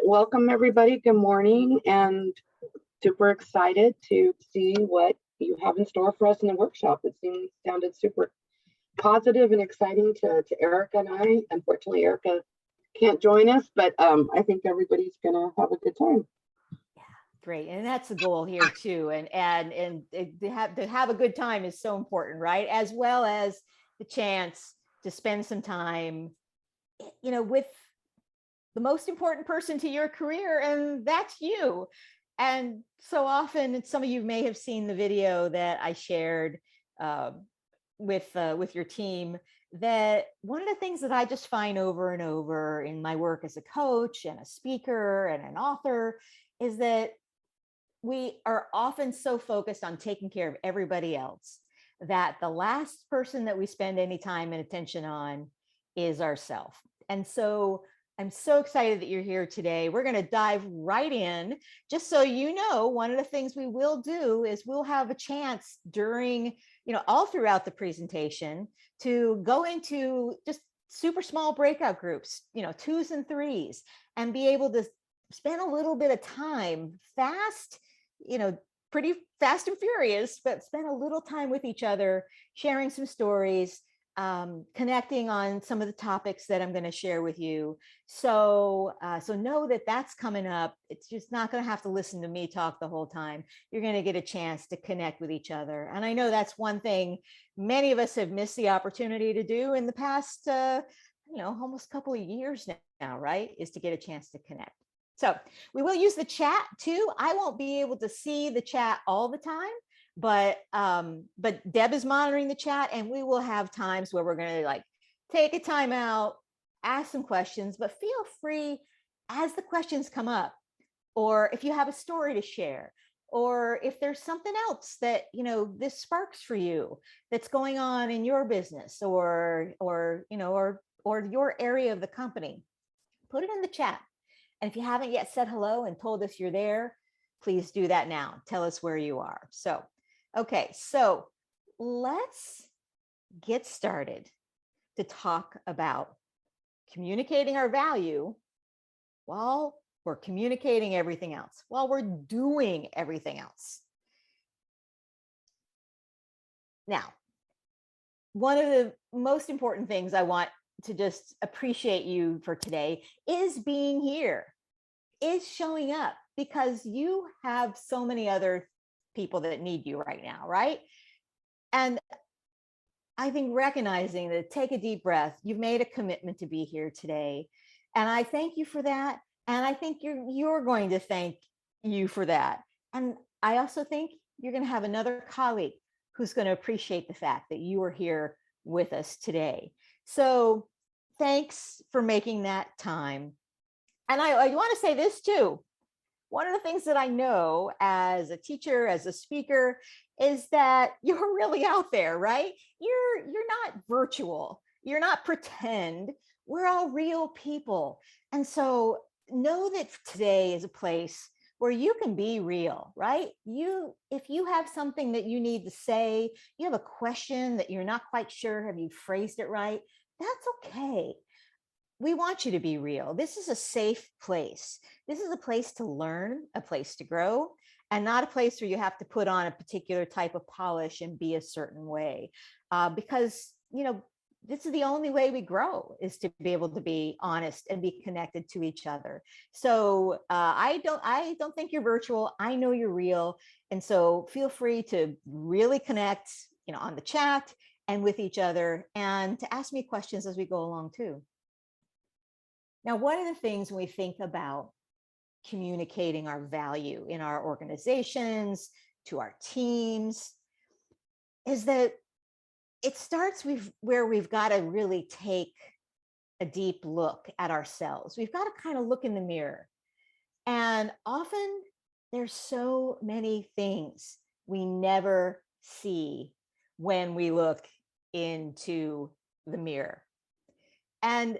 welcome everybody. Good morning, and super excited to see what you have in store for us in the workshop. Sounded super positive and exciting to Erica and I. Unfortunately, Erica can't join us, but I think everybody's gonna have a good time. Yeah, great, and that's the goal here too. And to have a good time is so important, right? As well as the chance to spend some time, with the most important person to your career, and that's you. And so often, some of you may have seen the video that I shared uh, with your team. That one of the things that I just find over and over in my work as a coach and a speaker and an author is that we are often so focused on taking care of everybody else that the last person that we spend any time and attention on is ourselves. And so I'm so excited that you're here today. We're going to dive right in. Just so you know, one of the things we will do is we'll have a chance during, all throughout the presentation to go into just super small breakout groups, 2s and 3s, and be able to spend a little bit of time fast, pretty fast and furious, but spend a little time with each other, sharing some stories, connecting on some of the topics that I'm going to share with you. So know that that's coming up. It's just not going to have to listen to me talk the whole time. You're going to get a chance to connect with each other. And I know that's one thing many of us have missed the opportunity to do in the past, almost a couple of years now, right? Is to get a chance to connect. So we will use the chat too. I won't be able to see the chat all the time, but Deb is monitoring the chat, and we will have times where we're going to take a time out, ask some questions, but feel free as the questions come up, or if you have a story to share, or if there's something else that, this sparks for you that's going on in your business or your area of the company, put it in the chat. And if you haven't yet said hello and told us you're there, please do that now. Tell us where you are. So, okay, so let's get started to talk about communicating our value while we're communicating everything else, while we're doing everything else. Now, one of the most important things I want to just appreciate you for today is being here, is showing up, because you have so many other people that need you right now, right? And I think recognizing that, take a deep breath, you've made a commitment to be here today. And I thank you for that. And I think you're going to thank you for that. And I also think you're going to have another colleague who's going to appreciate the fact that you are here with us today. So thanks for making that time. And I want to say this too. One of the things that I know as a teacher, as a speaker, is that you're really out there, right? You're not virtual. You're not pretend. We're all real people. And so know that today is a place where you can be real, right? If you have something that you need to say, you have a question that you're not quite sure, have you phrased it right? That's okay. We want you to be real. This is a safe place. This is a place to learn, a place to grow, and not a place where you have to put on a particular type of polish and be a certain way. Because, this is the only way we grow, is to be able to be honest and be connected to each other. So I don't think you're virtual. I know you're real. And so feel free to really connect, on the chat and with each other, and to ask me questions as we go along too. Now, one of the things when we think about communicating our value in our organizations, to our teams, is that it starts with where we've got to really take a deep look at ourselves. We've got to kind of look in the mirror. And often there's so many things we never see when we look into the mirror. And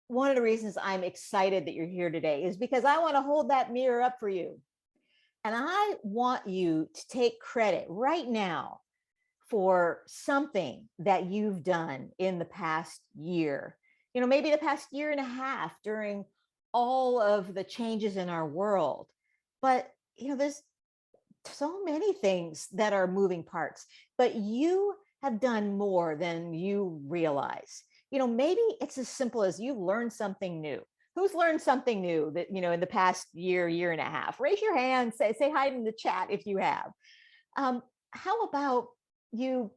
one of the reasons I'm excited that you're here today is because I want to hold that mirror up for you. And I want you to take credit right now for something that you've done in the past year, maybe the past year and a half, during all of the changes in our world. But, there's so many things that are moving parts, but you have done more than you realize. Maybe it's as simple as you learned something new. Who's learned something new that, in the past year and a half? Raise your hand, say hi in the chat if you have. How about you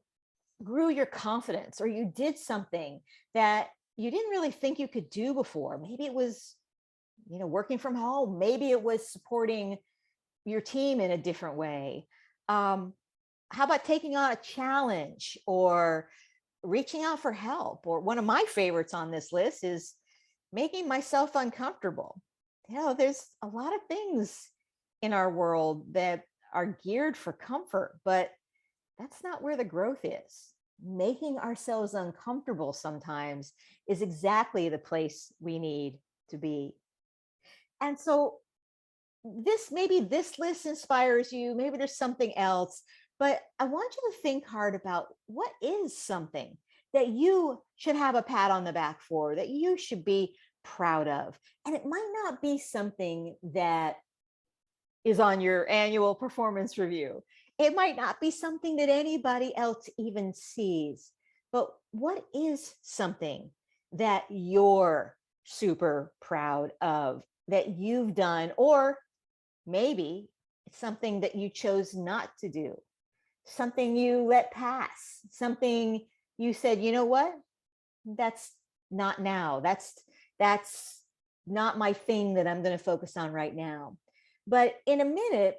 grew your confidence, or you did something that you didn't really think you could do before? Maybe it was, working from home. Maybe it was supporting your team in a different way. How about taking on a challenge, or reaching out for help? Or one of my favorites on this list is making myself uncomfortable. There's a lot of things in our world that are geared for comfort, but that's not where the growth is. Making ourselves uncomfortable sometimes is exactly the place we need to be. And so maybe this list inspires you, maybe there's something else, but I want you to think hard about what is something that you should have a pat on the back for, that you should be proud of. And it might not be something that is on your annual performance review. It might not be something that anybody else even sees, but what is something that you're super proud of, that you've done? Or maybe it's something that you chose not to do, something you let pass, something you said, you know what, that's not now. That's not my thing that I'm going to focus on right now. But in a minute,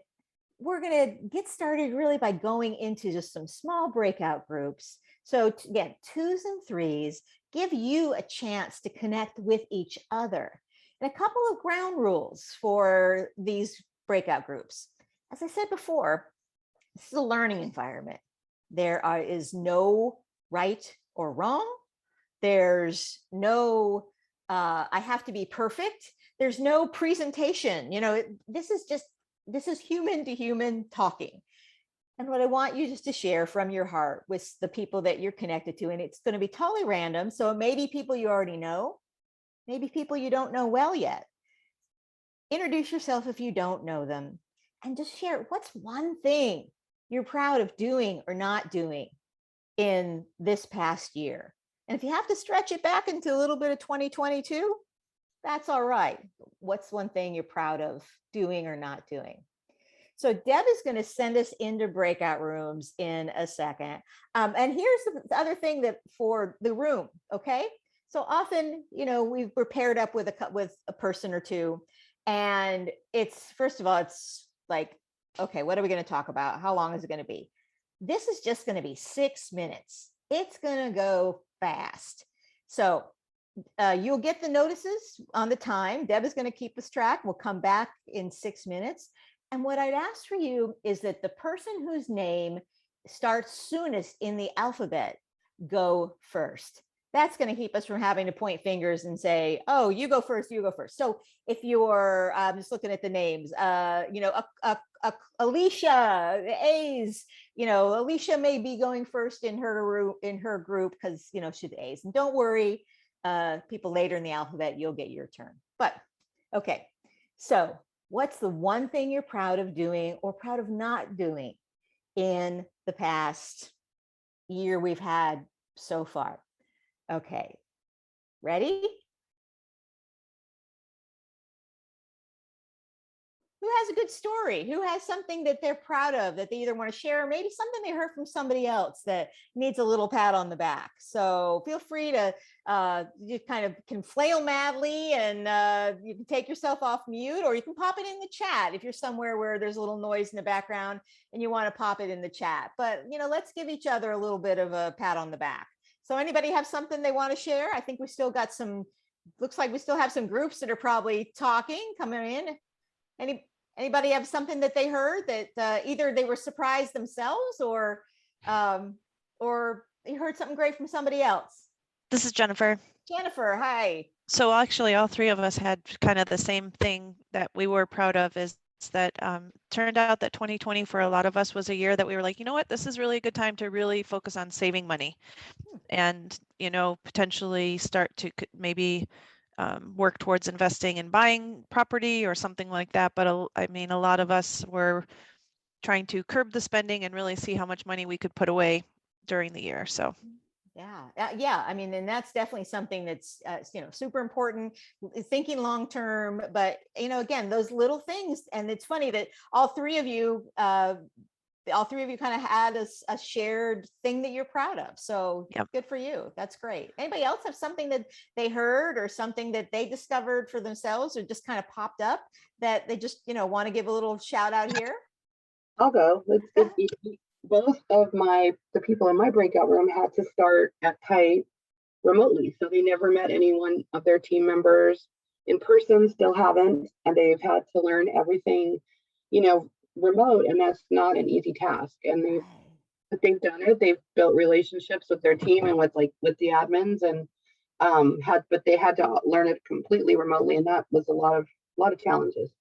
we're going to get started really by going into just some small breakout groups. So again, 2s and 3s give you a chance to connect with each other. And a couple of ground rules for these breakout groups. As I said before, this is a learning environment. There is no right or wrong. There's no, I have to be perfect. There's no presentation. This is human to human talking. And what I want you just to share from your heart with the people that you're connected to, and it's going to be totally random. So it may be people you already know, maybe people you don't know well yet. Introduce yourself if you don't know them, and just share what's one thing you're proud of doing or not doing in this past year. And if you have to stretch it back into a little bit of 2022, that's all right. What's one thing you're proud of doing or not doing? So Deb is going to send us into breakout rooms in a second. And here's the other thing that for the room, okay? So often, we've paired up with a person or two, and it's, first of all, it's like, okay, what are we going to talk about? How long is it going to be? This is just going to be 6 minutes. It's going to go fast. So you'll get the notices on the time. Deb is going to keep us track. We'll come back in 6 minutes. And what I'd ask for you is that the person whose name starts soonest in the alphabet go first. That's going to keep us from having to point fingers and say, oh, you go first, you go first. So if you're just looking at the names, Alicia, the A's, Alicia may be going first in her group because, she's A's. And don't worry, people later in the alphabet, you'll get your turn. But okay, so what's the one thing you're proud of doing or proud of not doing in the past year we've had so far? Okay, ready? Who has a good story? Who has something that they're proud of that they either want to share, or maybe something they heard from somebody else that needs a little pat on the back? So feel free to, you kind of can flail madly, and you can take yourself off mute, or you can pop it in the chat if you're somewhere where there's a little noise in the background and you want to pop it in the chat. But, let's give each other a little bit of a pat on the back. So anybody have something they want to share? I think we still got looks like we still have some groups that are probably talking, coming in. Anybody have something that they heard that either they were surprised themselves, or you heard something great from somebody else? This is Jennifer. Jennifer, hi. So actually all three of us had kind of the same thing that we were proud of, is that turned out that 2020 for a lot of us was a year that we were like, you know what, this is really a good time to really focus on saving money and, potentially start to maybe work towards investing in buying property or something like that. But I mean, a lot of us were trying to curb the spending and really see how much money we could put away during the year. So yeah. I mean, and that's definitely something that's super important. Thinking long term, but again, those little things. And it's funny that all three of you kind of had a shared thing that you're proud of. So Yep. Good for you. That's great. Anybody else have something that they heard or something that they discovered for themselves or just kind of popped up that they just want to give a little shout out here? I'll go. Both of the people in my breakout room had to start at Kite remotely. So they never met any one of their team members in person, still haven't. And they've had to learn everything, remote. And that's not an easy task. And they've done it. They've built relationships with their team and with the admins and but they had to learn it completely remotely. And that was a lot of challenges.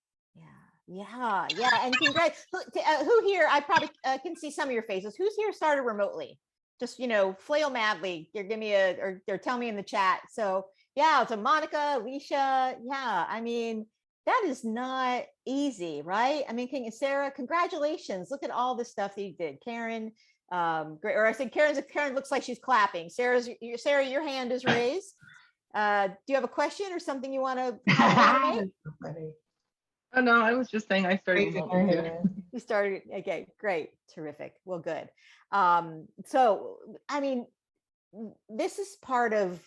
Yeah. And congrats. Who here? I probably can see some of your faces. Who's here started remotely? Just flail madly. Give me or tell me in the chat. So yeah, it's a Monica, Alicia. Yeah, I mean that is not easy, right? I mean, Sarah, congratulations. Look at all the stuff that you did, Karen. Great. Or I said Karen looks like she's clapping. Sarah, your hand is raised. Do you have a question or something you want to make? Oh no, I was just saying I started remotely too. You started, okay, great, terrific. Well, good. So, I mean, this is part of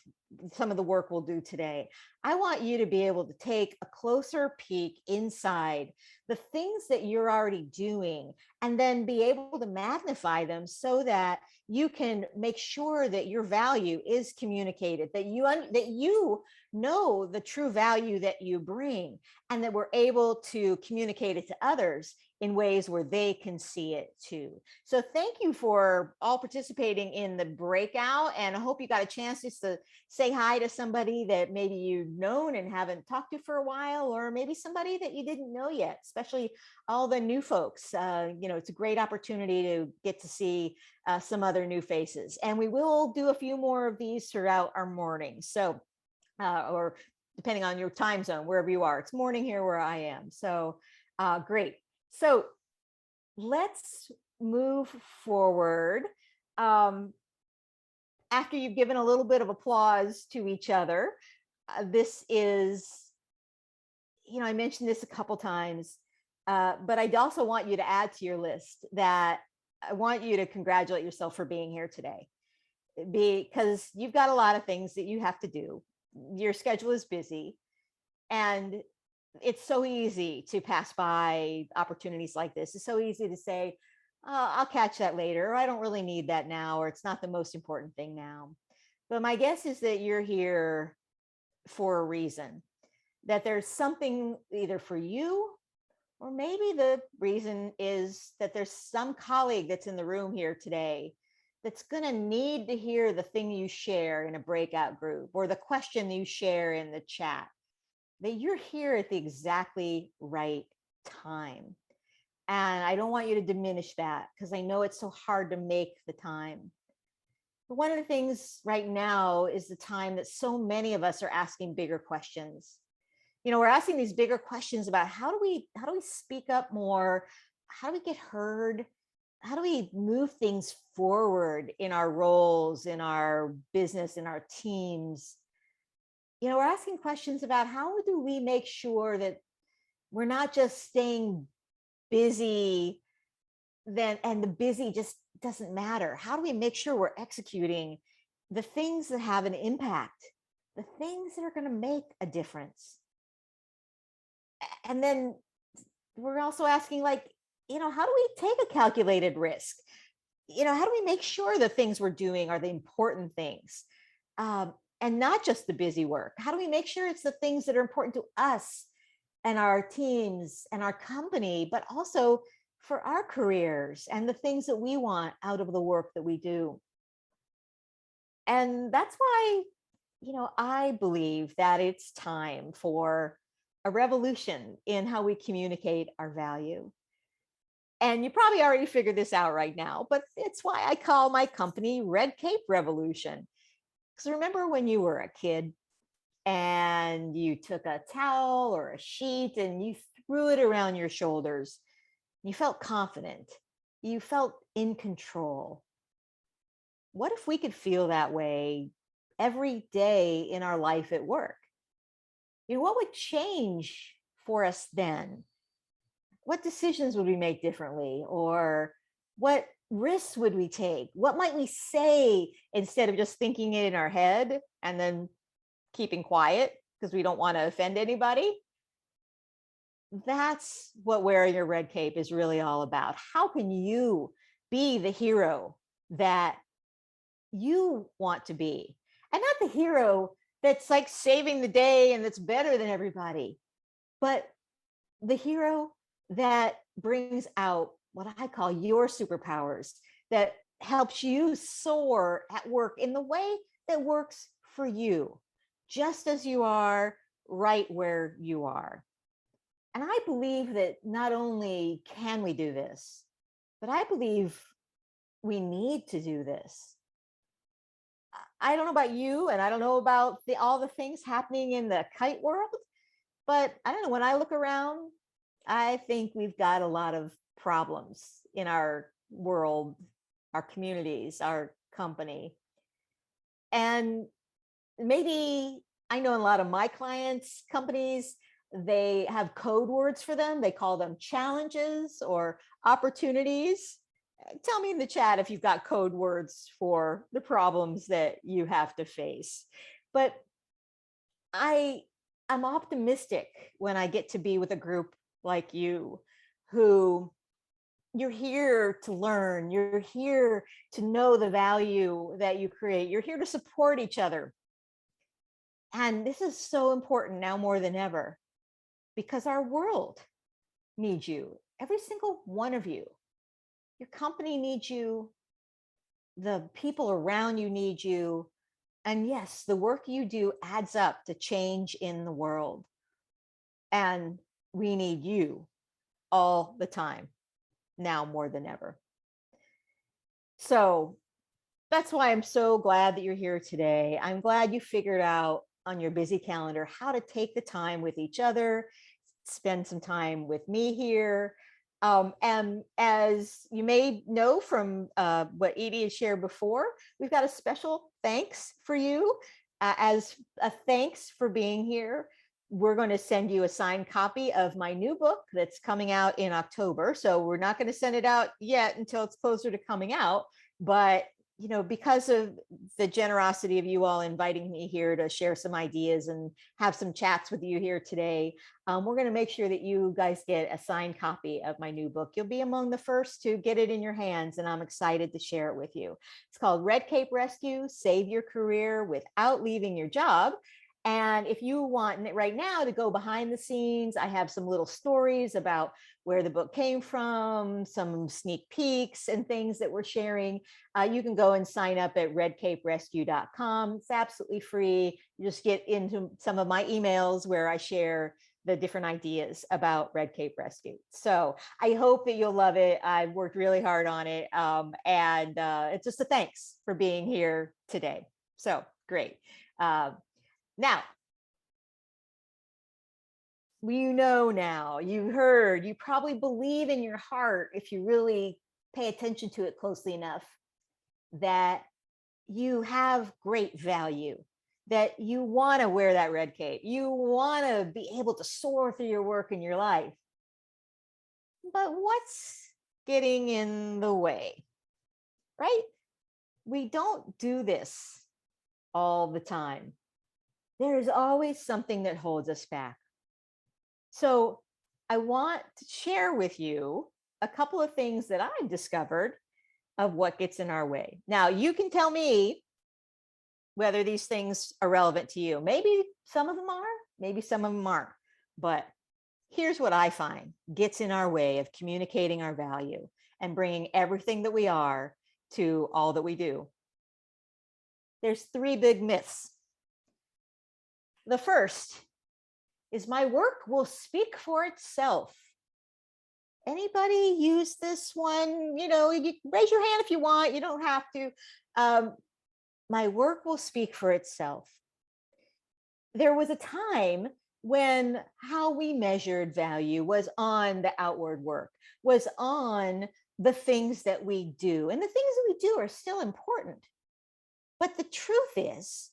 some of the work we'll do today. I want you to be able to take a closer peek inside the things that you're already doing and then be able to magnify them so that you can make sure that your value is communicated, that you know the true value that you bring, and that we're able to communicate it to others in ways where they can see it too. So thank you for all participating in the breakout. And I hope you got a chance just to say hi to somebody that maybe you've known and haven't talked to for a while, or maybe somebody that you didn't know yet, especially all the new folks. It's a great opportunity to get to see some other new faces. And we will do a few more of these throughout our morning. So, or depending on your time zone, wherever you are, it's morning here where I am. So great. So let's move forward. After you've given a little bit of applause to each other, this is, I mentioned this a couple times, but I also want you to add to your list that I want you to congratulate yourself for being here today, because you've got a lot of things that you have to do. Your schedule is busy, and it's so easy to pass by opportunities like this. It's so easy to say, oh, I'll catch that later, or I don't really need that now, or it's not the most important thing now. But my guess is that you're here for a reason, that there's something either for you, or maybe the reason is that there's some colleague that's in the room here today that's going to need to hear the thing you share in a breakout group, or the question you share in the chat, that you're here at the exactly right time. And I don't want you to diminish that, because I know it's so hard to make the time. But one of the things right now is the time that so many of us are asking bigger questions. We're asking these bigger questions about how do we speak up more? How do we get heard? How do we move things forward in our roles, in our business, in our teams? We're asking questions about how do we make sure that we're not just staying busy and the busy just doesn't matter. How do we make sure we're executing the things that have an impact, the things that are going to make a difference? And then we're also asking, how do we take a calculated risk? How do we make sure the things we're doing are the important things? And not just the busy work? How do we make sure it's the things that are important to us and our teams and our company, but also for our careers and the things that we want out of the work that we do? And that's why, I believe that it's time for a revolution in how we communicate our value. And you probably already figured this out right now, but it's why I call my company Red Cape Revolution. Because remember when you were a kid, and you took a towel or a sheet and you threw it around your shoulders. You felt confident. You felt in control. What if we could feel that way every day in our life at work? What would change for us then? What decisions would we make differently? Or what risks would we take? What might we say instead of just thinking it in our head and then keeping quiet because we don't want to offend anybody? That's what wearing your red cape is really all about. How can you be the hero that you want to be? And not the hero that's like saving the day and that's better than everybody, but the hero that brings out what I call your superpowers, that helps you soar at work in the way that works for you, just as you are right where you are. And I believe that not only can we do this, but I believe we need to do this. I don't know about you, and I don't know about all the things happening in the kite world, but I don't know, when I look around, I think we've got a lot of problems in our world, our communities, our company. And maybe I know a lot of my clients' companies, they have code words for them. They call them challenges or opportunities. Tell me in the chat if you've got code words for the problems that you have to face. But I'm optimistic when I get to be with a group like you, who you're here to learn, you're here to know the value that you create, you're here to support each other. And this is so important now more than ever, because our world needs you, every single one of you. Your company needs you, the people around you need you, and yes, the work you do adds up to change in the world. And we need you all the time, now more than ever. So that's why I'm so glad that you're here today. I'm glad you figured out on your busy calendar how to take the time with each other, spend some time with me here. And as you may know from what Edie has shared before, we've got a special thanks for you. As a thanks for being here, we're going to send you a signed copy of my new book that's coming out in October. So we're not going to send it out yet until it's closer to coming out. But because of the generosity of you all inviting me here to share some ideas and have some chats with you here today, we're going to make sure that you guys get a signed copy of my new book. You'll be among the first to get it in your hands, and I'm excited to share it with you. It's called Red Cape Rescue: Save Your Career Without Leaving Your Job. And if you want right now to go behind the scenes, I have some little stories about where the book came from, some sneak peeks and things that we're sharing. You can go and sign up at redcaperescue.com. It's absolutely free. You just get into some of my emails where I share the different ideas about Red Cape Rescue. So I hope that you'll love it. I've worked really hard on it. And it's just a thanks for being here today. So great. Now, now, you heard, you probably believe in your heart, if you really pay attention to it closely enough, that you have great value, that you want to wear that red cape, you want to be able to soar through your work and your life. But what's getting in the way, right? We don't do this all the time. There's always something that holds us back. So I want to share with you a couple of things that I've discovered of what gets in our way. Now, you can tell me whether these things are relevant to you. Maybe some of them are, maybe some of them aren't. But here's what I find gets in our way of communicating our value and bringing everything that we are to all that we do. There's 3 big myths. The first is my work will speak for itself. Anybody use this one? You raise your hand if you want. You don't have to. My work will speak for itself. there was a time when how we measured value was on the outward work, was on the things that we do. And the things that we do are still important. But the truth is,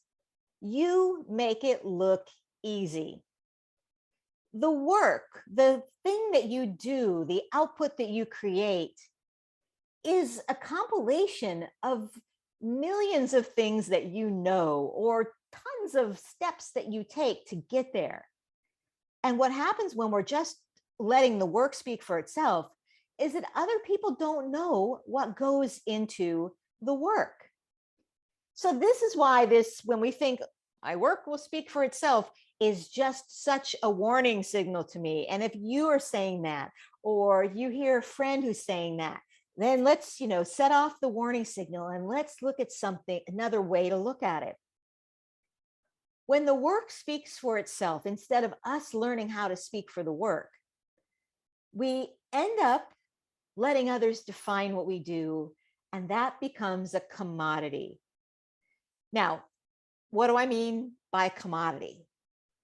you make it look easy. The work, the thing that you do, the output that you create is a compilation of millions of things that you know, or tons of steps that you take to get there. And what happens when we're just letting the work speak for itself is that other people don't know what goes into the work. So this is why when we think my work will speak for itself, is just such a warning signal to me. And if you are saying that, or you hear a friend who's saying that, then let's, set off the warning signal and let's look at another way to look at it. When the work speaks for itself, instead of us learning how to speak for the work, we end up letting others define what we do, and that becomes a commodity. Now, what do I mean by commodity?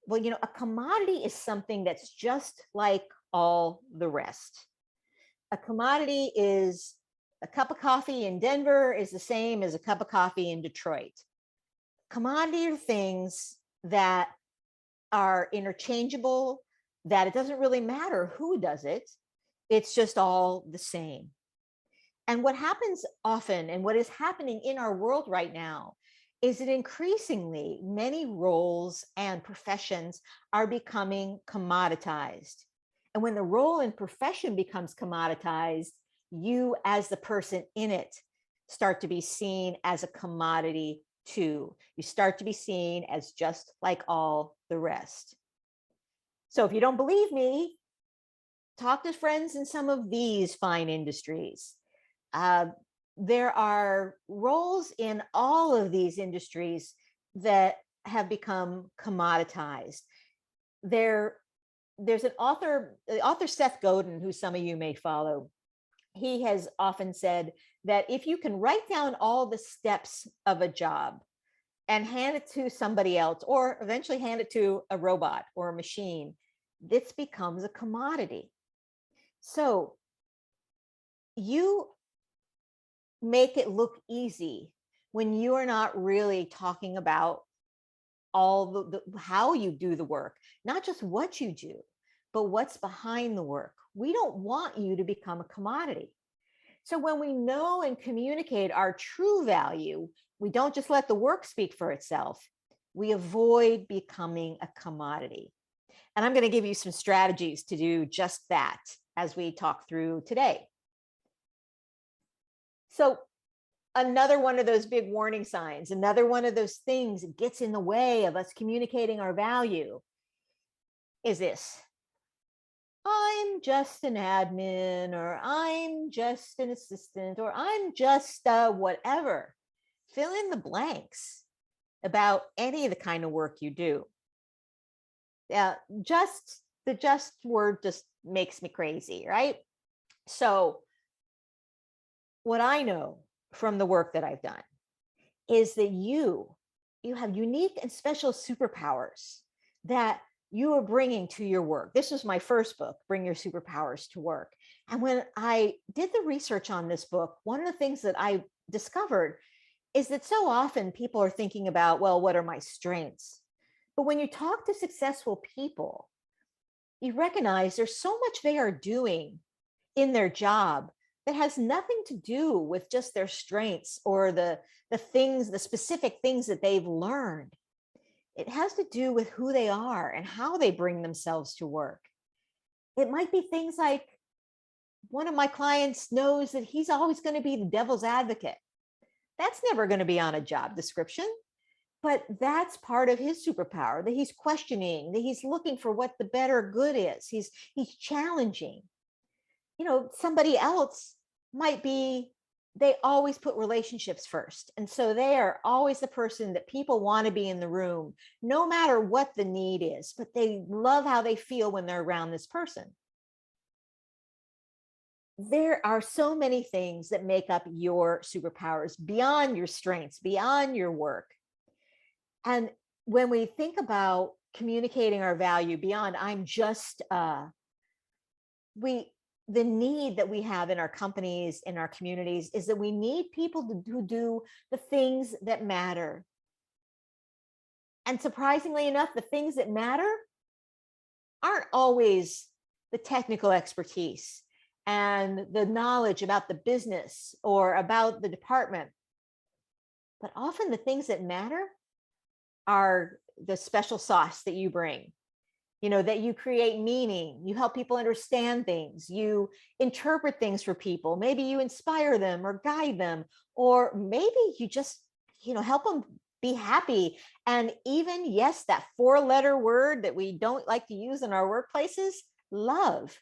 Well, a commodity is something that's just like all the rest. A commodity is a cup of coffee in Denver is the same as a cup of coffee in Detroit. Commodity are things that are interchangeable, that it doesn't really matter who does it. It's just all the same. And what happens often, and what is happening in our world right now, is that increasingly many roles and professions are becoming commoditized. And when the role and profession becomes commoditized, you as the person in it start to be seen as a commodity too. You start to be seen as just like all the rest. So if you don't believe me, talk to friends in some of these fine industries. There are roles in all of these industries that have become commoditized. There's an author, the author Seth Godin, who some of you may follow. He has often said that if you can write down all the steps of a job and hand it to somebody else, or eventually hand it to a robot or a machine, this becomes a commodity. So you make it look easy when you are not really talking about all the how you do the work, not just what you do, but what's behind the work. We don't want you to become a commodity. So when we know and communicate our true value, we don't just let the work speak for itself. We avoid becoming a commodity. And I'm going to give you some strategies to do just that as we talk through today. So another one of those big warning signs, another one of those things that gets in the way of us communicating our value is this. I'm just an admin, or I'm just an assistant, or I'm just whatever. Fill in the blanks about any of the kind of work you do. The just word just makes me crazy, right? So what I know from the work that I've done is that you have unique and special superpowers that you are bringing to your work. This was my first book, Bring Your Superpowers to Work. And when I did the research on this book, one of the things that I discovered is that so often people are thinking about, well, what are my strengths? But when you talk to successful people, you recognize there's so much they are doing in their job that has nothing to do with just their strengths or the specific things that they've learned. It has to do with who they are and how they bring themselves to work. It might be things like one of my clients knows that he's always going to be the devil's advocate. That's never going to be on a job description, but that's part of his superpower, that he's questioning, that he's looking for what the better good is. He's challenging. Somebody else might be, they always put relationships first. And so they are always the person that people want to be in the room, no matter what the need is, but they love how they feel when they're around this person. There are so many things that make up your superpowers beyond your strengths, beyond your work. And when we think about communicating our value beyond I'm just the need that we have in our companies, in our communities, is that we need people who do the things that matter. And surprisingly enough, the things that matter aren't always the technical expertise and the knowledge about the business or about the department. But often the things that matter are the special sauce that you bring, that you create meaning, you help people understand things, you interpret things for people, maybe you inspire them or guide them, or maybe you just, help them be happy. And even, yes, that 4-letter word that we don't like to use in our workplaces, love.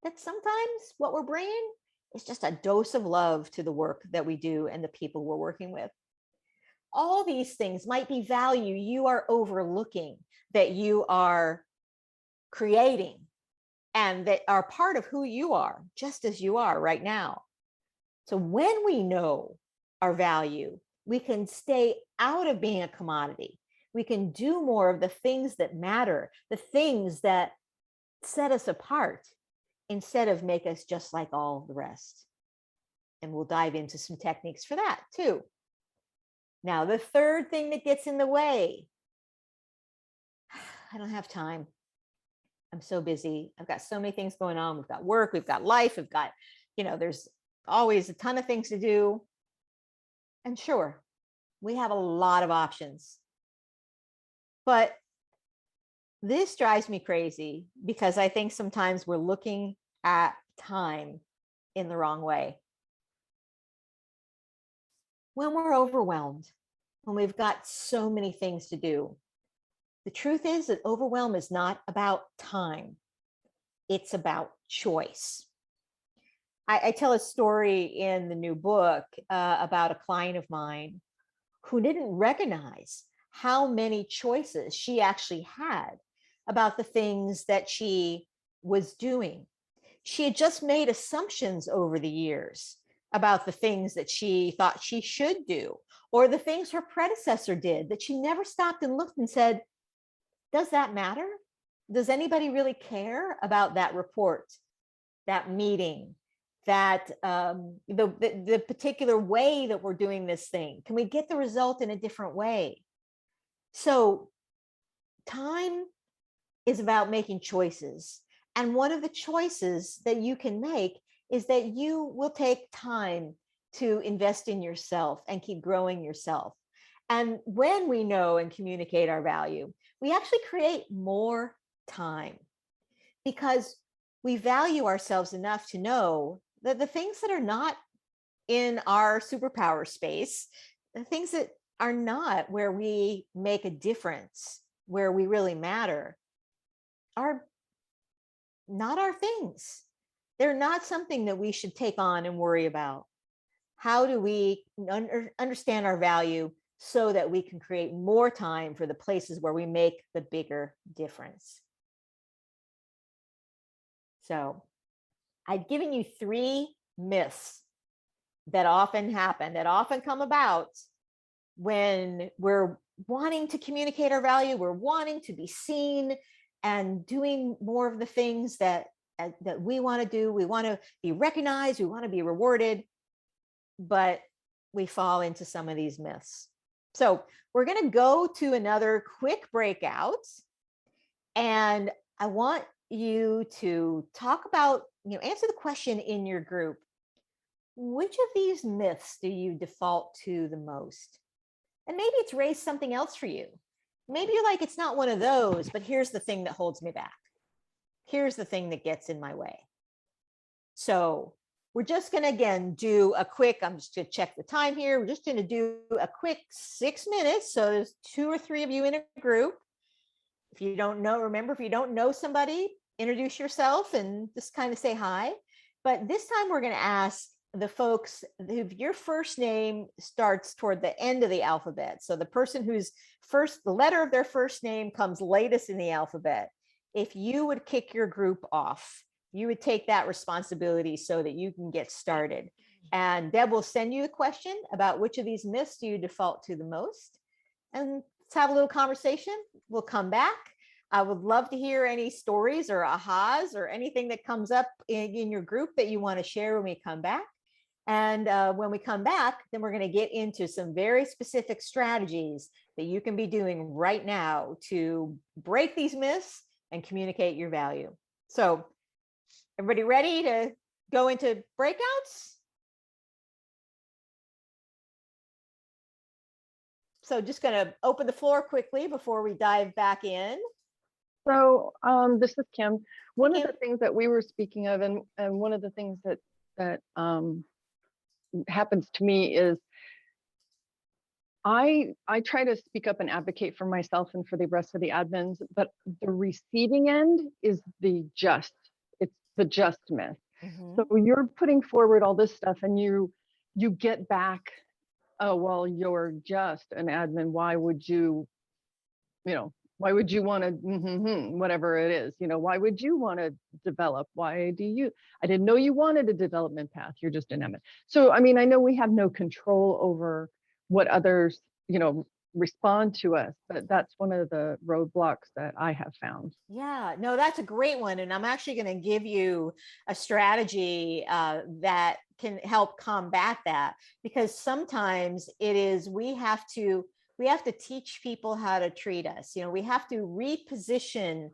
That sometimes what we're bringing is just a dose of love to the work that we do and the people we're working with. All these things might be value you are overlooking, that you are creating, and that are part of who you are, just as you are right now. So when we know our value, we can stay out of being a commodity. We can do more of the things that matter, the things that set us apart, instead of make us just like all the rest. And we'll dive into some techniques for that too. Now, the third thing that gets in the way, I don't have time. I'm so busy. I've got so many things going on. We've got work, we've got life, we've got, there's always a ton of things to do. And sure, we have a lot of options. But this drives me crazy because I think sometimes we're looking at time in the wrong way. When we're overwhelmed, when we've got so many things to do, the truth is that overwhelm is not about time. It's about choice. I tell a story in the new book about a client of mine who didn't recognize how many choices she actually had about the things that she was doing. She had just made assumptions over the years about the things that she thought she should do, or the things her predecessor did, that she never stopped and looked and said, does that matter? Does anybody really care about that report, that meeting, that the particular way that we're doing this thing? Can we get the result in a different way? So time is about making choices. And one of the choices that you can make is that you will take time to invest in yourself and keep growing yourself. And when we know and communicate our value, we actually create more time, because we value ourselves enough to know that the things that are not in our superpower space, the things that are not where we make a difference, where we really matter, are not our things. They're not something that we should take on and worry about. How do we understand our value so that we can create more time for the places where we make the bigger difference? So I've given you 3 myths that often happen, that often come about when we're wanting to communicate our value, we're wanting to be seen and doing more of the things that we want to do. We want to be recognized, we want to be rewarded, but we fall into some of these myths. So we're going to go to another quick breakout, and I want you to talk about, answer the question in your group. Which of these myths do you default to the most? And maybe it's raised something else for you. Maybe you're like, it's not one of those, but here's the thing that holds me back. Here's the thing that gets in my way. So we're just going to, again, do a quick, I'm just going to check the time here. We're just going to do a quick 6 minutes. So there's 2 or 3 of you in a group. If you don't know, remember, if you don't know somebody, introduce yourself and just kind of say hi. But this time we're going to ask the folks who your first name starts toward the end of the alphabet. So the person whose the letter of their first name comes latest in the alphabet. If you would kick your group off, you would take that responsibility so that you can get started. And Deb will send you a question about which of these myths do you default to the most. And let's have a little conversation. We'll come back. I would love to hear any stories or ahas or anything that comes up in your group that you want to share when we come back. And when we come back, then we're going to get into some very specific strategies that you can be doing right now to break these myths and communicate your value. So everybody ready to go into breakouts? So just going to open the floor quickly before we dive back in. So this is Kim. One Kim. of the things that we were speaking of, and one of the things that happens to me is I try to speak up and advocate for myself and for the rest of the admins, but the receiving end is it's the just myth. So you're putting forward all this stuff and you get back, oh, well, you're just an admin. Why would you want to, whatever it is, why would you want to develop? I didn't know you wanted a development path. You're just an admin. So, I mean, I know we have no control over what others, respond to us, but that's one of the roadblocks that I have found. Yeah, no, that's a great one. And I'm actually going to give you a strategy that can help combat that, because sometimes it is, we have to teach people how to treat us. We have to reposition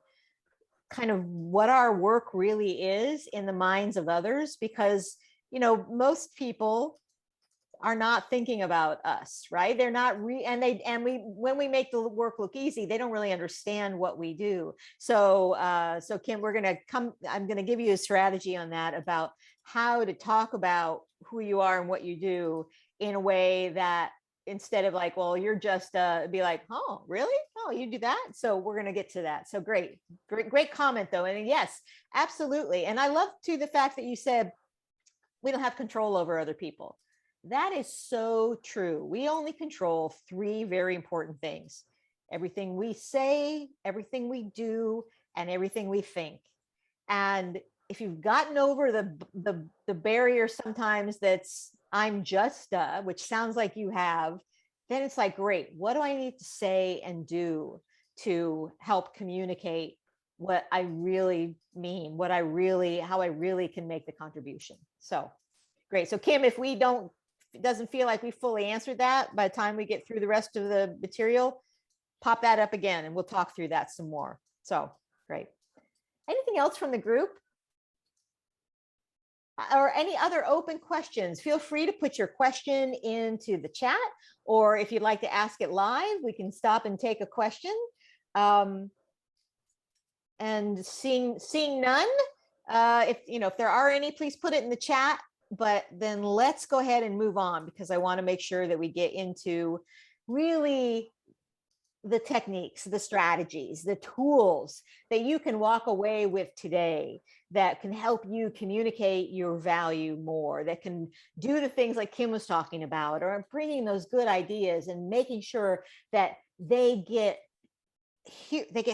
kind of what our work really is in the minds of others, because, most people are not thinking about us, right? They're not when we make the work look easy, they don't really understand what we do. So Kim, I'm going to give you a strategy on that, about how to talk about who you are and what you do in a way that, instead of like, well, you're just be like, oh, really? Oh, you do that? So we're going to get to that. So great comment though. And yes, absolutely. And I love too the fact that you said we don't have control over other people. That is so true. We only control 3 very important things: everything we say, everything we do, and everything we think. And if you've gotten over the barrier sometimes that's I'm just which sounds like you have, then it's like, great, what do I need to say and do to help communicate what I really mean, how I really can make the contribution? So great. So Kim, if it doesn't feel like we fully answered that by the time we get through the rest of the material, pop that up again and we'll talk through that some more. So great. Anything else from the group? Or any other open questions? Feel free to put your question into the chat, or if you'd like to ask it live, we can stop and take a question. And seeing none, if there are any, please put it in the chat. But then let's go ahead and move on, because I want to make sure that we get into really the techniques, the strategies, the tools that you can walk away with today that can help you communicate your value more, that can do the things like Kim was talking about, or bringing those good ideas and making sure that they get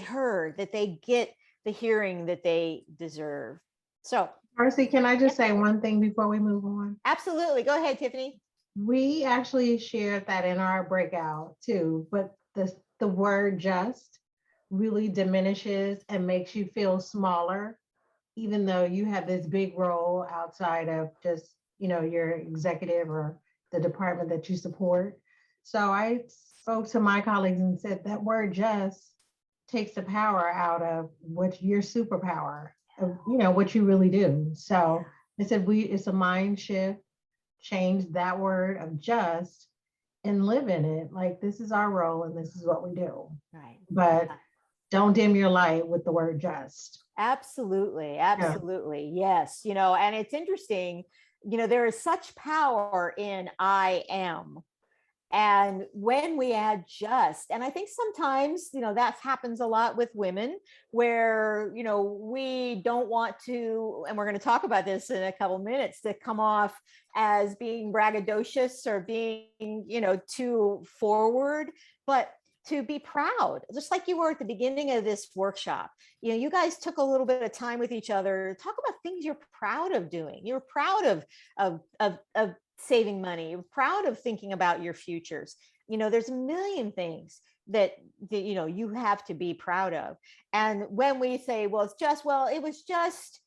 heard, that they get the hearing that they deserve. So Marcy, can I just say one thing before we move on? absolutely. Go ahead, Tiffany. We actually shared that in our breakout too, but the word just really diminishes and makes you feel smaller, even though you have this big role outside of just, your executive or the department that you support. So I spoke to my colleagues and said that word just takes the power out of what your superpower of, what you really do. So I said, it's a mind shift, change that word of just and live in it. Like, this is our role and this is what we do. Right. But don't dim your light with the word just. Absolutely. Absolutely. Yeah. Yes. And it's interesting, there is such power in I am. And when we add just, and I think sometimes, that happens a lot with women where, we don't want to, and we're going to talk about this in a couple minutes, to come off as being braggadocious or being, too forward, but to be proud, just like you were at the beginning of this workshop. You guys took a little bit of time with each other to talk about things you're proud of doing. You're proud of saving money. You're proud of thinking about your futures. There's a million things that you have to be proud of. And when we say, well, it was just,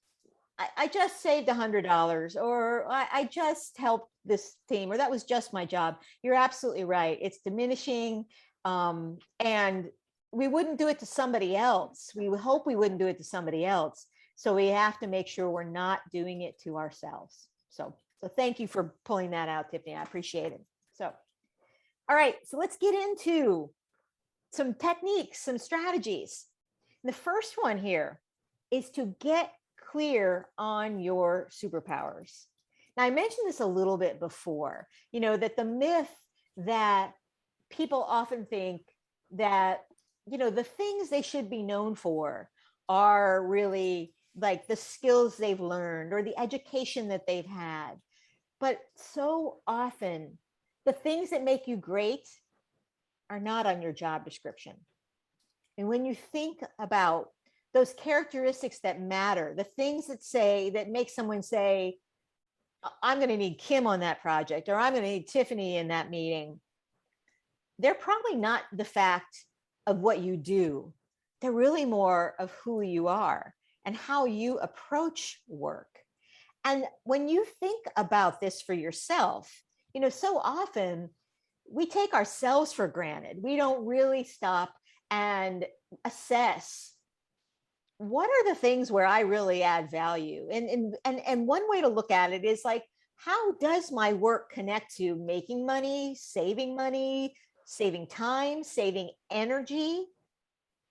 I just saved $100, or I just helped this team, or that was just my job. You're absolutely right. It's diminishing. And we wouldn't do it to somebody else. We would hope we wouldn't do it to somebody else. So we have to make sure we're not doing it to ourselves. So thank you for pulling that out, Tiffany. I appreciate it. So, all right, so let's get into some techniques, some strategies. The first one here is to get clear on your superpowers. Now, I mentioned this a little bit before, that the myth that people often think that, the things they should be known for are really like the skills they've learned or the education that they've had. But so often, the things that make you great are not on your job description. And when you think about those characteristics that matter, the things that make someone say, I'm going to need Kim on that project, or I'm going to need Tiffany in that meeting, they're probably not the fact of what you do. They're really more of who you are and how you approach work. And when you think about this for yourself, so often we take ourselves for granted. We don't really stop and assess, what are the things where I really add value? And one way to look at it is like, how does my work connect to making money, saving time, saving energy?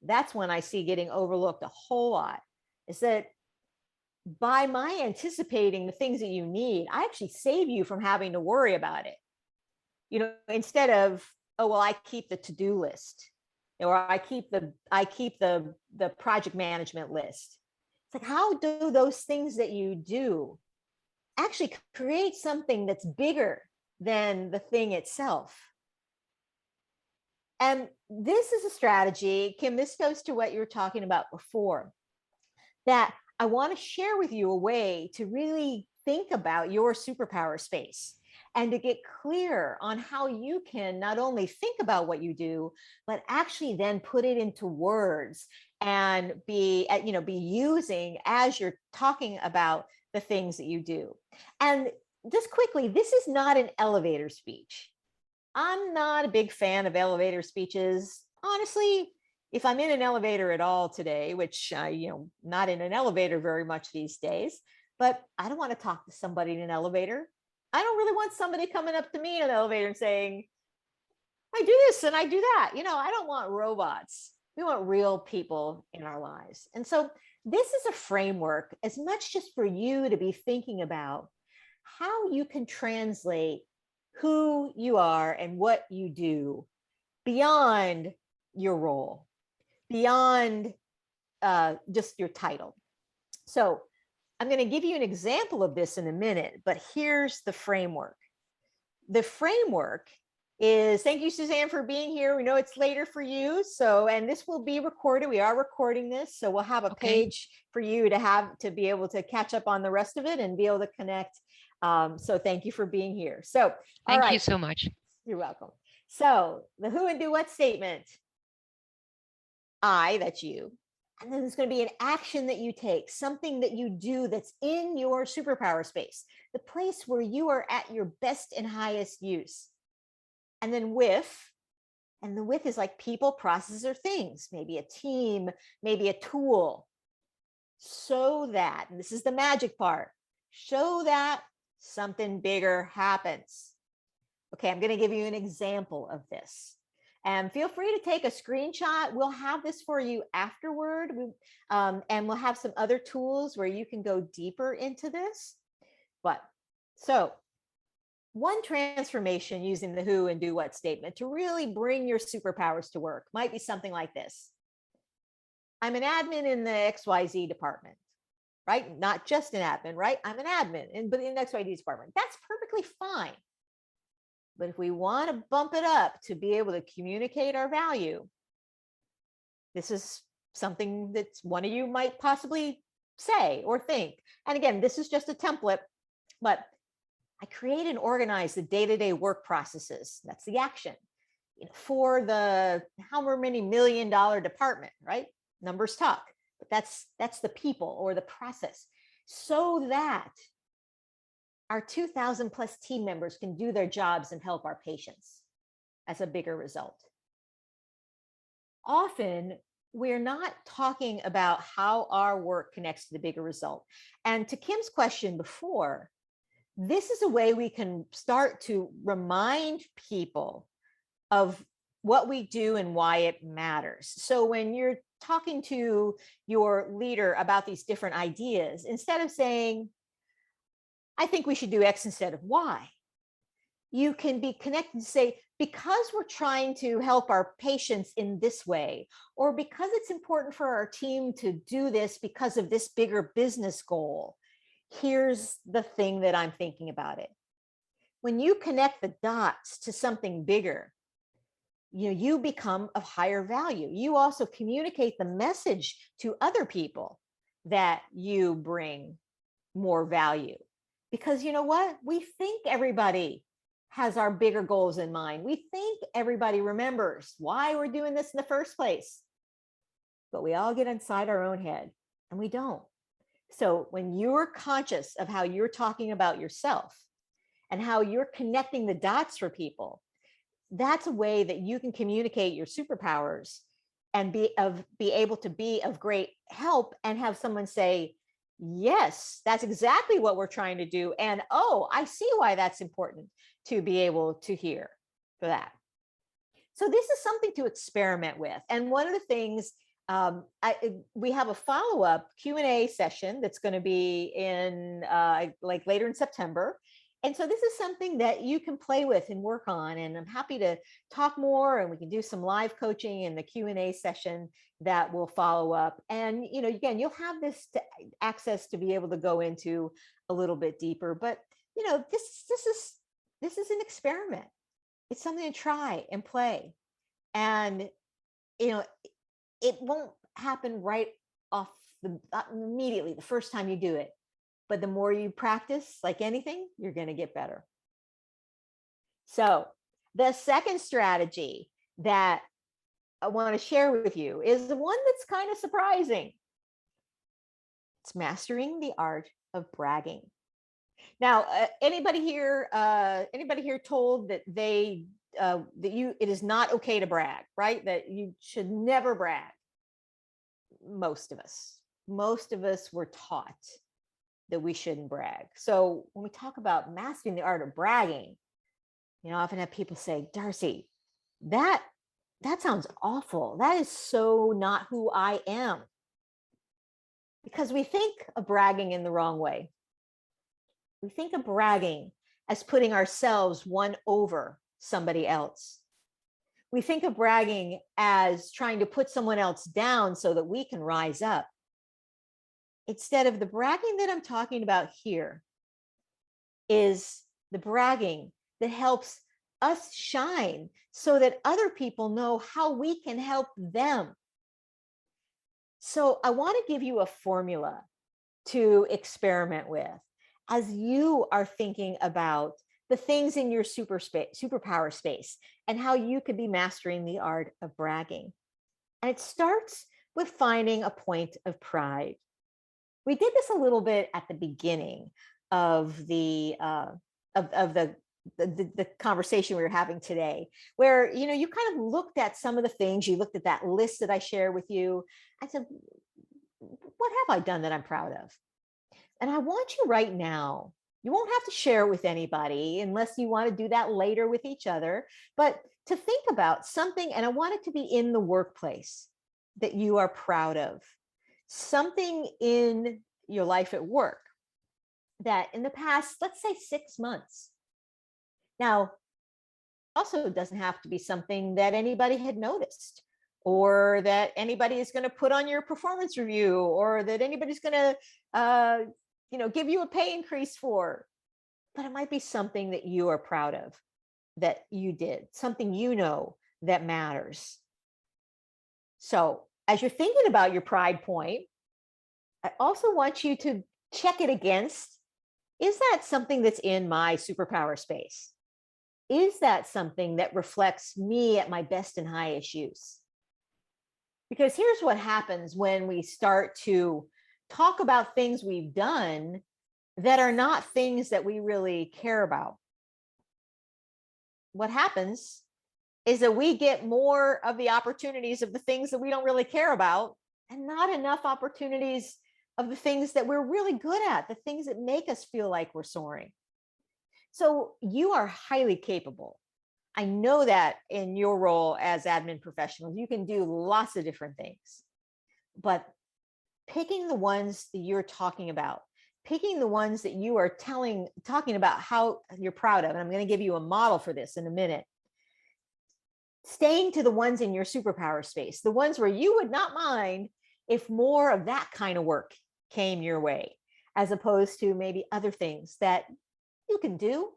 That's when I see getting overlooked a whole lot, is that by my anticipating the things that you need, I actually save you from having to worry about it. Instead of, oh, well, I keep the to-do list, or I keep the project management list. It's like, how do those things that you do actually create something that's bigger than the thing itself? And this is a strategy, Kim, this goes to what you were talking about before, that I want to share with you a way to really think about your superpower space and to get clear on how you can not only think about what you do, but actually then put it into words and be using as you're talking about the things that you do. And just quickly, this is not an elevator speech. I'm not a big fan of elevator speeches. Honestly, if I'm in an elevator at all today, which not in an elevator very much these days, but I don't want to talk to somebody in an elevator. I don't really want somebody coming up to me in an elevator and saying, I do this and I do that. I don't want robots. We want real people in our lives. And so this is a framework as much just for you to be thinking about how you can translate who you are and what you do beyond your role, beyond just your title. So I'm going to give you an example of this in a minute, but here's the framework. The framework is, thank you, Suzanne, for being here. We know it's later for you. So, and this will be recorded. We are recording this. So we'll have a page for you to be able to catch up on the rest of it and be able to connect. So thank you for being here. So, thank you so much. You're welcome. So the who and do what statement. I, that's you. And then there's going to be an action that you take, something that you do that's in your superpower space, the place where you are at your best and highest use. And then with, and the with is like people, processes, or things, maybe a team, maybe a tool, so that, and this is the magic part, so that something bigger happens. Okay, I'm going to give you an example of this. And feel free to take a screenshot. We'll have this for you afterward. And we'll have some other tools where you can go deeper into this. But so one transformation using the who and do what statement to really bring your superpowers to work might be something like this. I'm an admin in the XYZ department, right? Not just an admin, right? I'm an admin, but in the XYZ department. That's perfectly fine. But if we want to bump it up to be able to communicate our value, this is something that one of you might possibly say or think. And again, this is just a template, but I create and organize the day-to-day work processes. That's the action. for the however many $1 million department, right? Numbers talk, but that's the people or the process, so that our 2,000 plus team members can do their jobs and help our patients as a bigger result. Often we're not talking about how our work connects to the bigger result. And to Kim's question before, this is a way we can start to remind people of what we do and why it matters. So when you're talking to your leader about these different ideas, instead of saying, I think we should do X instead of Y, you can be connected to say, because we're trying to help our patients in this way, or because it's important for our team to do this because of this bigger business goal, here's the thing that I'm thinking about it. When you connect the dots to something bigger, you become of higher value. You also communicate the message to other people that you bring more value. Because you know what? We think everybody has our bigger goals in mind. We think everybody remembers why we're doing this in the first place. But we all get inside our own head and we don't. So when you're conscious of how you're talking about yourself and how you're connecting the dots for people, that's a way that you can communicate your superpowers and be able to be of great help and have someone say, yes, that's exactly what we're trying to do. And oh, I see why that's important to be able to hear for that. So this is something to experiment with. And one of the things, we have a follow-up Q&A session that's going to be in like later in September. And so this is something that you can play with and work on. And I'm happy to talk more, and we can do some live coaching in the Q&A session that will follow up. And, again, you'll have this access to be able to go into a little bit deeper. But, this is an experiment. It's something to try and play. And, it won't happen right off immediately the first time you do it. But the more you practice, like anything, you're going to get better. So the second strategy that I want to share with you is the one that's kind of surprising. It's mastering the art of bragging. Now, anybody here told that it is not okay to brag, right? That you should never brag. Most of us were taught that we shouldn't brag. So when we talk about mastering the art of bragging, I often have people say, Darcy, that sounds awful. That is so not who I am. Because we think of bragging in the wrong way. We think of bragging as putting ourselves one over somebody else. We think of bragging as trying to put someone else down so that we can rise up. Instead of the bragging that I'm talking about here is the bragging that helps us shine so that other people know how we can help them. So I want to give you a formula to experiment with as you are thinking about the things in your superpower space and how you could be mastering the art of bragging. And it starts with finding a point of pride. We did this a little bit at the beginning of the conversation we were having today, where you kind of looked at some of the things. You looked at that list that I shared with you. I said, what have I done that I'm proud of? And I want you right now. You won't have to share it with anybody unless you want to do that later with each other, but to think about something, and I want it to be in the workplace that you are proud of. Something in your life at work that in the past, let's say 6 months. Now, also it doesn't have to be something that anybody had noticed or that anybody is going to put on your performance review or that anybody's going to, give you a pay increase for, but it might be something that you are proud of, that you did, something that matters. So as you're thinking about your pride point, I also want you to check it against, is that something that's in my superpower space? is that something that reflects me at my best and highest use? Because here's what happens when we start to talk about things we've done that are not things that we really care about. What happens is that we get more of the opportunities of the things that we don't really care about, and not enough opportunities of the things that we're really good at, the things that make us feel like we're soaring. So you are highly capable. I know that in your role as admin professionals, you can do lots of different things, but picking the ones that you're talking about, picking the ones that you are talking about how you're proud of, and I'm going to give you a model for this in a minute. Staying to the ones in your superpower space, the ones where you would not mind if more of that kind of work came your way, as opposed to maybe other things that you can do,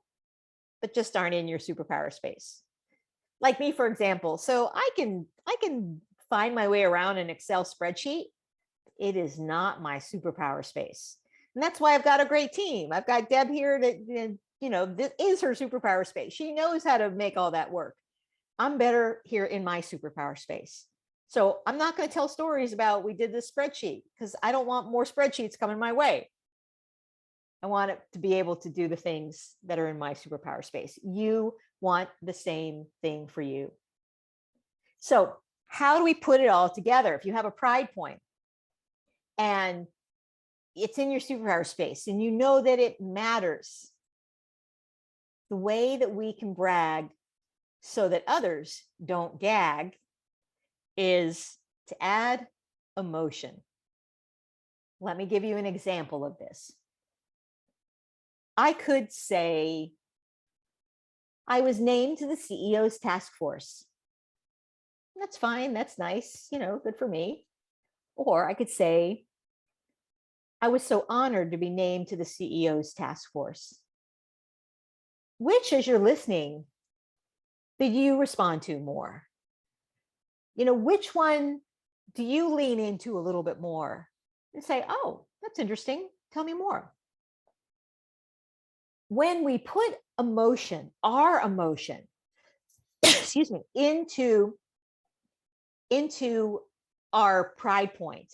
but just aren't in your superpower space. Like me, for example. So I can find my way around an Excel spreadsheet. It is not my superpower space. And that's why I've got a great team. I've got Deb here that, this is her superpower space. She knows how to make all that work. I'm better here in my superpower space. So I'm not going to tell stories about we did this spreadsheet, because I don't want more spreadsheets coming my way. I want it to be able to do the things that are in my superpower space. You want the same thing for you. So how do we put it all together? If you have a pride point and it's in your superpower space and you know that it matters, the way that we can brag so that others don't gag is to add emotion. Let me give you an example of this. I could say, I was named to the CEO's task force. That's fine. That's nice. Good for me. Or I could say, I was so honored to be named to the CEO's task force. Which, as you're listening, did you respond to more? Which one do you lean into a little bit more and say, oh, that's interesting. Tell me more. When we put emotion, our emotion, excuse me, into our pride point,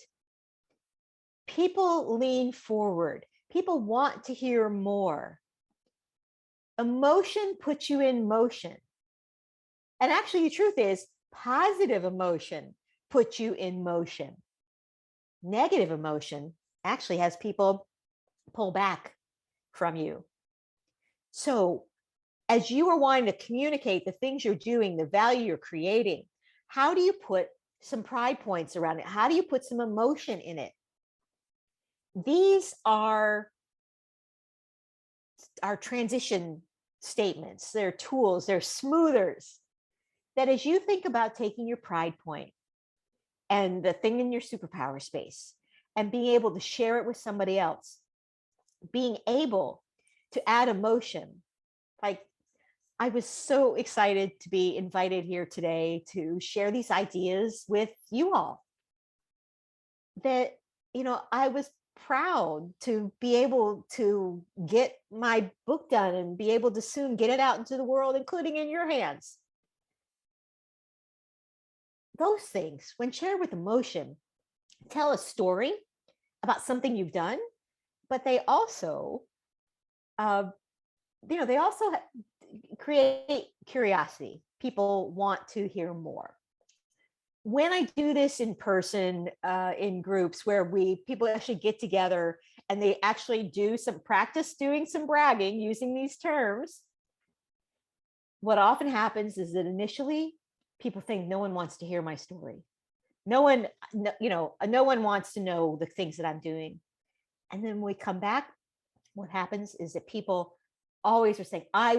people lean forward. People want to hear more. Emotion puts you in motion. And actually, the truth is, positive emotion puts you in motion. Negative emotion actually has people pull back from you. So as you are wanting to communicate the things you're doing, the value you're creating, how do you put some pride points around it? How do you put some emotion in it? These are our transition statements. They're tools, they're smoothers. That as you think about taking your pride point and the thing in your superpower space and being able to share it with somebody else, being able to add emotion. Like, I was so excited to be invited here today to share these ideas with you all. That, I was proud to be able to get my book done and be able to soon get it out into the world, including in your hands. Those things, when shared with emotion, tell a story about something you've done, but they also, they also create curiosity. People want to hear more. When I do this in person, in groups where people actually get together and they actually do some practice doing some bragging using these terms, what often happens is that initially people think no one wants to hear my story. No one wants to know the things that I'm doing. And then when we come back, what happens is that people always are saying, I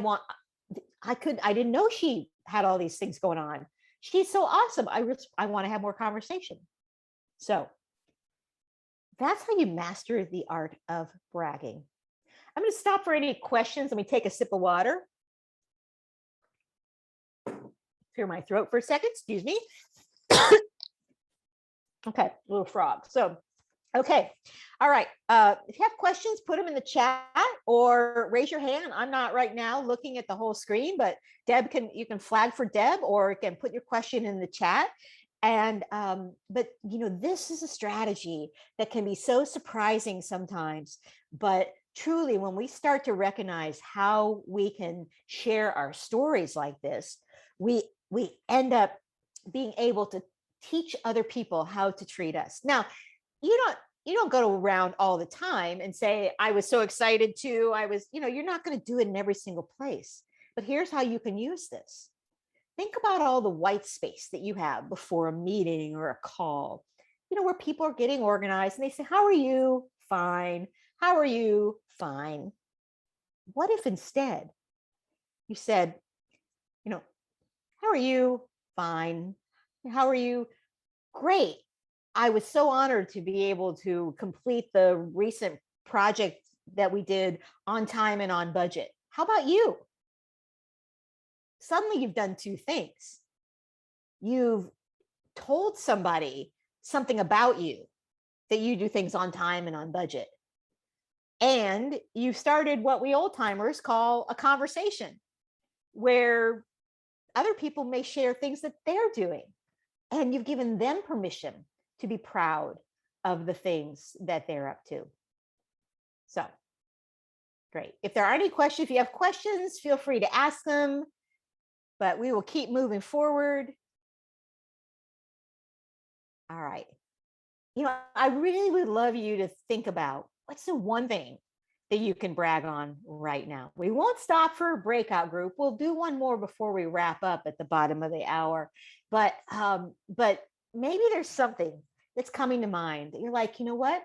didn't know she had all these things going on. She's so awesome. I want to have more conversation. So that's how you master the art of bragging. I'm going to stop for any questions. Let me take a sip of water. Clear my throat for a second. Excuse me. Okay, little frog. So Okay. All right. If you have questions, put them in the chat or raise your hand. I'm not right now looking at the whole screen, but you can flag for Deb or you can put your question in the chat. And, but this is a strategy that can be so surprising sometimes, but truly when we start to recognize how we can share our stories like this, we end up being able to teach other people how to treat us. Now, you don't go around all the time and say, I was so excited to, you're not going to do it in every single place. But here's how you can use this. Think about all the white space that you have before a meeting or a call, where people are getting organized and they say, how are you? Fine. How are you? Fine. What if instead you said, how are you? Fine. How are you? Great. I was so honored to be able to complete the recent project that we did on time and on budget. How about you? Suddenly you've done two things. You've told somebody something about you, that you do things on time and on budget. And you've started what we old timers call a conversation where other people may share things that they're doing. And you've given them permission to be proud of the things that they're up to. So, great. If there are any questions, if you have questions, feel free to ask them, but we will keep moving forward. All right. I really would love you to think about what's the one thing that you can brag on right now. We won't stop for a breakout group. We'll do one more before we wrap up at the bottom of the hour. But maybe there's something that's coming to mind that you're like, you know what?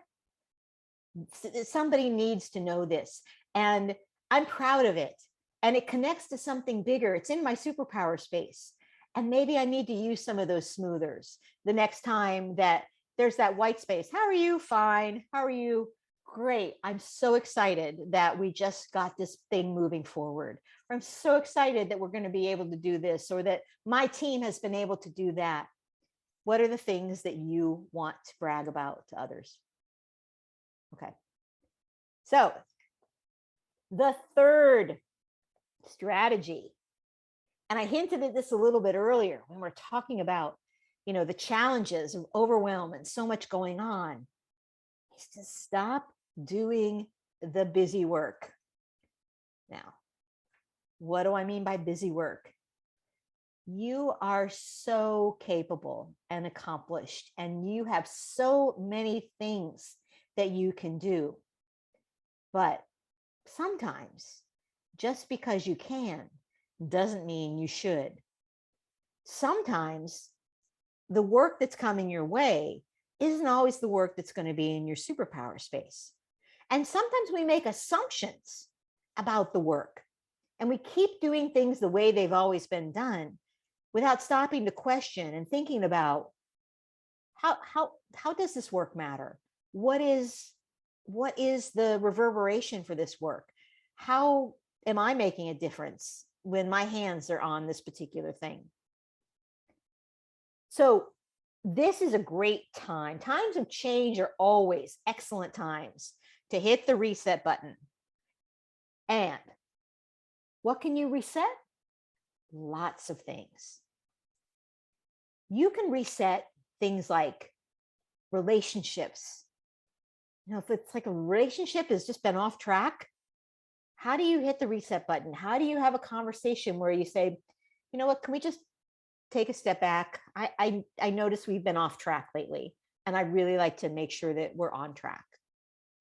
Somebody needs to know this. And I'm proud of it. And it connects to something bigger. It's in my superpower space. And maybe I need to use some of those smoothers the next time that there's that white space. How are you? Fine. How are you? Great. I'm so excited that we just got this thing moving forward. Or I'm so excited that we're going to be able to do this, or that my team has been able to do that. What are the things that you want to brag about to others? Okay. So the third strategy, and I hinted at this a little bit earlier when we're talking about, the challenges of overwhelm and so much going on, is to stop doing the busy work. Now, what do I mean by busy work? You are so capable and accomplished, and you have so many things that you can do. But sometimes just because you can doesn't mean you should. Sometimes the work that's coming your way isn't always the work that's going to be in your superpower space. And sometimes we make assumptions about the work, and we keep doing things the way they've always been done without stopping to question and thinking about how does this work matter? What is the reverberation for this work? How am I making a difference when my hands are on this particular thing? So this is a great time. Times of change are always excellent times to hit the reset button. And what can you reset? Lots of things. You can reset things like relationships. If it's like a relationship has just been off track, how do you hit the reset button? How do you have a conversation where you say, you know what, can we just take a step back? I notice we've been off track lately, and I really like to make sure that we're on track.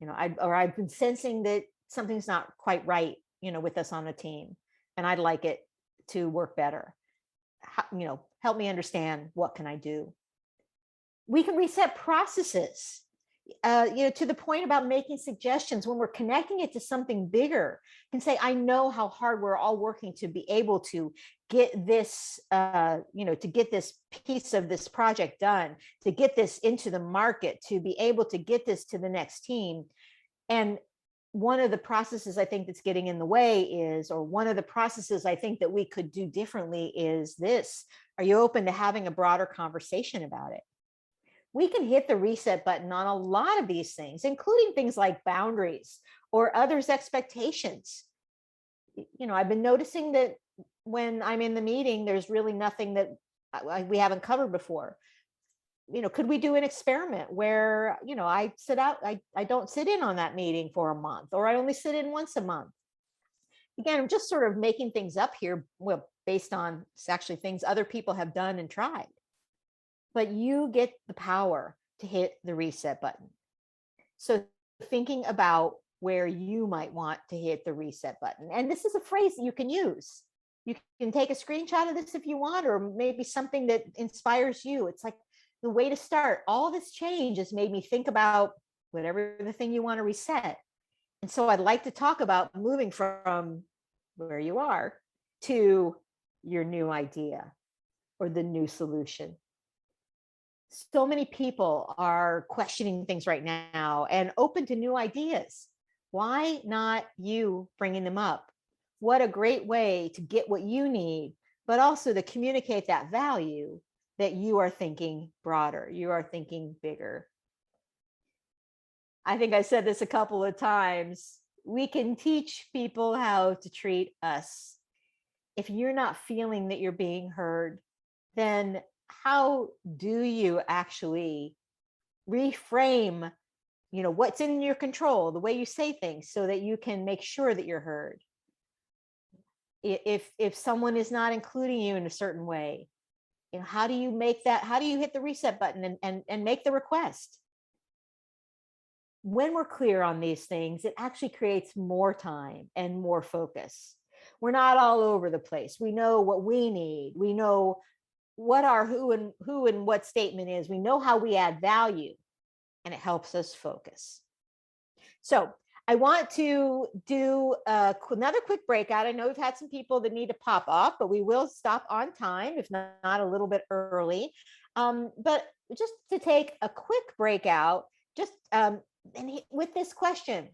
I've been sensing that something's not quite right, with us on the team, and I'd like it to work better. Help me understand, what can I do? We can reset processes, to the point about making suggestions. When we're connecting it to something bigger, you can say, I know how hard we're all working to be able to get this, to get this piece of this project done, to get this into the market, to be able to get this to the next team. And one of the processes I think that's getting in the way is, or one of the processes I think that we could do differently is this. Are you open to having a broader conversation about it? we can hit the reset button on a lot of these things, including things like boundaries or others' expectations. I've been noticing that when I'm in the meeting, there's really nothing that we haven't covered before. Could we do an experiment where, I sit out, I don't sit in on that meeting for a month, or I only sit in once a month. Again, I'm just sort of making things up here, well, based on actually things other people have done and tried. But you get the power to hit the reset button. So thinking about where you might want to hit the reset button. And this is a phrase that you can use. You can take a screenshot of this if you want, or maybe something that inspires you. It's like the way to start. All this change has made me think about whatever the thing you want to reset. And so I'd like to talk about moving from where you are to your new idea or the new solution. So many people are questioning things right now and open to new ideas. Why not you bringing them up? What a great way to get what you need, but also to communicate that value that you are thinking broader, you are thinking bigger. I think I said this a couple of times. We can teach people how to treat us. If you're not feeling that you're being heard, then how do you actually reframe, what's in your control, the way you say things, so that you can make sure that you're heard? If someone is not including you in a certain way, how do you make that? How do you hit the reset button and make the request? When we're clear on these things, it actually creates more time and more focus. We're not all over the place. We know what we need. We know what our who and what statement is. We know how we add value, and it helps us focus. So I want to do another quick breakout. I know we've had some people that need to pop off, but we will stop on time, if not a little bit early. But just to take a quick breakout, just and with this question,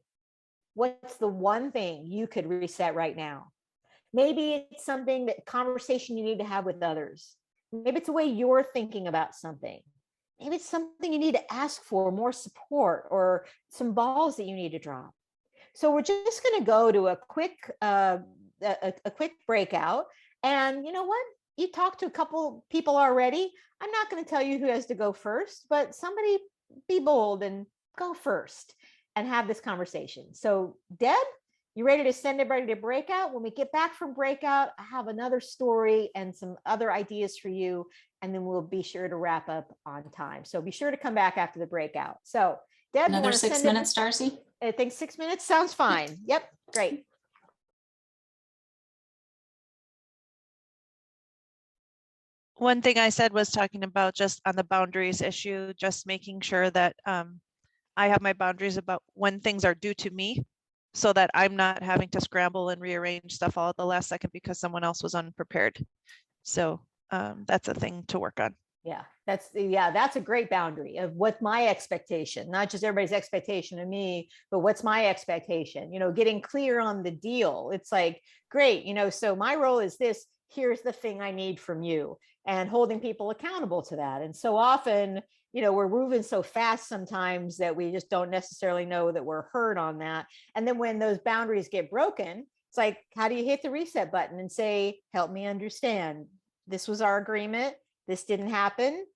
what's the one thing you could reset right now? Maybe it's something that conversation you need to have with others. Maybe it's the way you're thinking about something. Maybe it's something you need to ask for more support, or some balls that you need to drop. So we're just going to go to a quick breakout. And you know what? You talked to a couple people already. I'm not going to tell you who has to go first, but somebody be bold and go first and have this conversation. So Deb, you ready to send everybody to breakout? When we get back from breakout, I have another story and some other ideas for you, and then we'll be sure to wrap up on time. So be sure to come back after the breakout. So Deb, another 6 minutes, Darcy? I think 6 minutes sounds fine. Yep, great. One thing I said was talking about just on the boundaries issue, just making sure that I have my boundaries about when things are due to me, so that I'm not having to scramble and rearrange stuff all at the last second because someone else was unprepared. So that's a thing to work on. Yeah, that's a great boundary of what's my expectation, not just everybody's expectation of me, but what's my expectation, getting clear on the deal. It's like, great, so my role is this, here's the thing I need from you, and holding people accountable to that. And so often, we're moving so fast sometimes that we just don't necessarily know that we're heard on that. And then when those boundaries get broken, it's like, how do you hit the reset button and say, help me understand, this was our agreement, this didn't happen,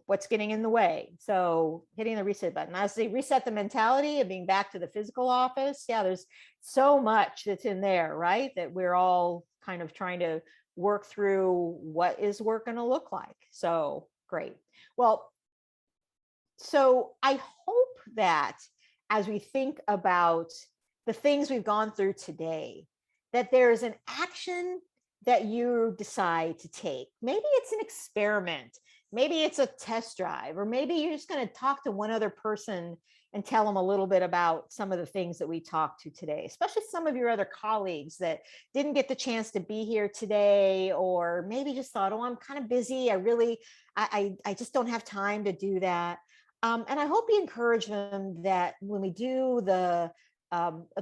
what's getting in the way? So hitting the reset button. I say reset the mentality of being back to the physical office. Yeah, there's so much that's in there, right? That we're all kind of trying to work through what is work going to look like. So great. Well, so I hope that as we think about the things we've gone through today, that there's an action that you decide to take. Maybe it's an experiment, maybe it's a test drive, or maybe you're just going to talk to one other person and tell them a little bit about some of the things that we talked to today, especially some of your other colleagues that didn't get the chance to be here today, or maybe just thought, oh, I'm kind of busy. I just don't have time to do that. And I hope you encourage them that when we do the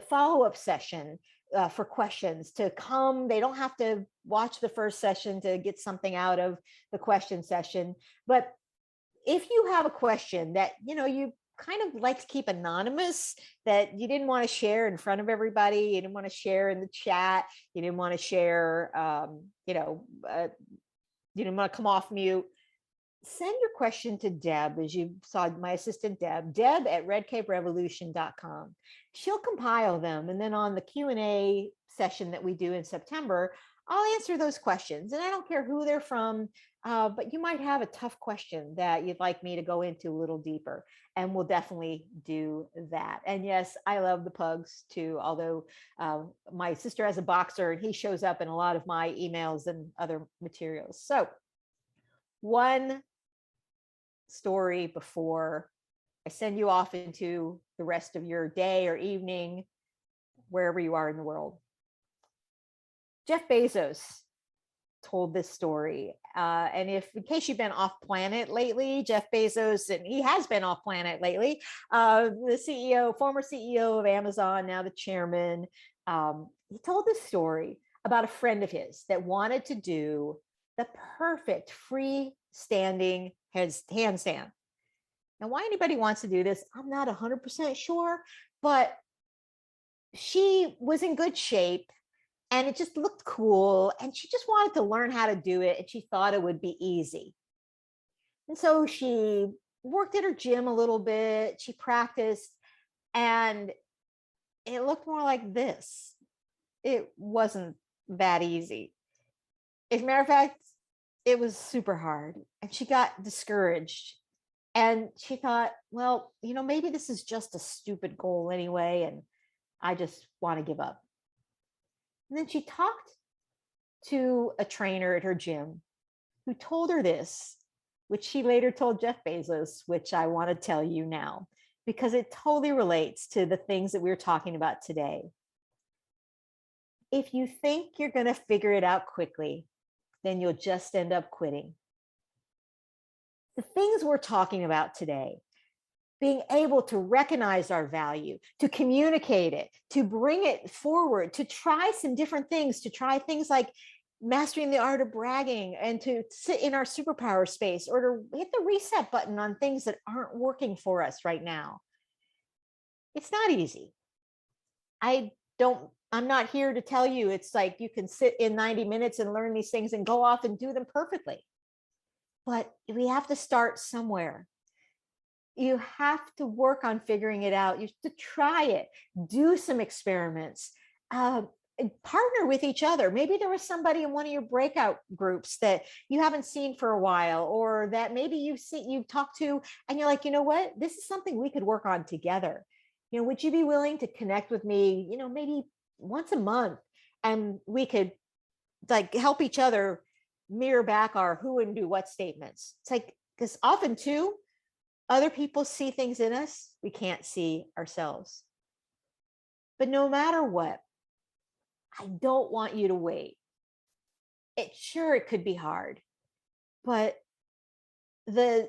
follow-up session for questions, to come. They don't have to watch the first session to get something out of the question session, but if you have a question that, you kind of like to keep anonymous, that you didn't want to share in front of everybody, you didn't want to share in the chat, you didn't want to share, you didn't want to come off mute, send your question to Deb, as you saw my assistant Deb at redcaperevolution.com. She'll compile them. And then on the Q&A session that we do in September, I'll answer those questions. And I don't care who they're from, but you might have a tough question that you'd like me to go into a little deeper. And we'll definitely do that. And yes, I love the pugs too, although my sister has a boxer and he shows up in a lot of my emails and other materials. So one story before I send you off into the rest of your day or evening, wherever you are in the world. Jeff Bezos told this story. And in case you've been off planet lately, Jeff Bezos, and he has been off planet lately, the former CEO of Amazon, now the chairman, he told this story about a friend of his that wanted to do the perfect freestanding handstand. Now, why anybody wants to do this, I'm not 100% sure, but she was in good shape and it just looked cool. And she just wanted to learn how to do it. And she thought it would be easy. And so she worked at her gym a little bit. She practiced and it looked more like this. It wasn't that easy. As a matter of fact, it was super hard and she got discouraged. And she thought, well, maybe this is just a stupid goal anyway, and I just want to give up. And then she talked to a trainer at her gym who told her this, which she later told Jeff Bezos, which I want to tell you now, because it totally relates to the things that we're talking about today. If you think you're going to figure it out quickly, then you'll just end up quitting. The things we're talking about today, being able to recognize our value, to communicate it, to bring it forward, to try some different things, to try things like mastering the art of bragging and to sit in our superpower space or to hit the reset button on things that aren't working for us right now. It's not easy. I'm not here to tell you it's like you can sit in 90 minutes and learn these things and go off and do them perfectly. But we have to start somewhere. You have to work on figuring it out. You have to try it, do some experiments, partner with each other. Maybe there was somebody in one of your breakout groups that you haven't seen for a while, or that maybe you've talked to and you're like, you know what, this is something we could work on together. Would you be willing to connect with me, maybe once a month, and we could help each other mirror back our who and do what statements. It's like, because often too, other people see things in us we can't see ourselves. But no matter what, I don't want you to wait. It could be hard, but the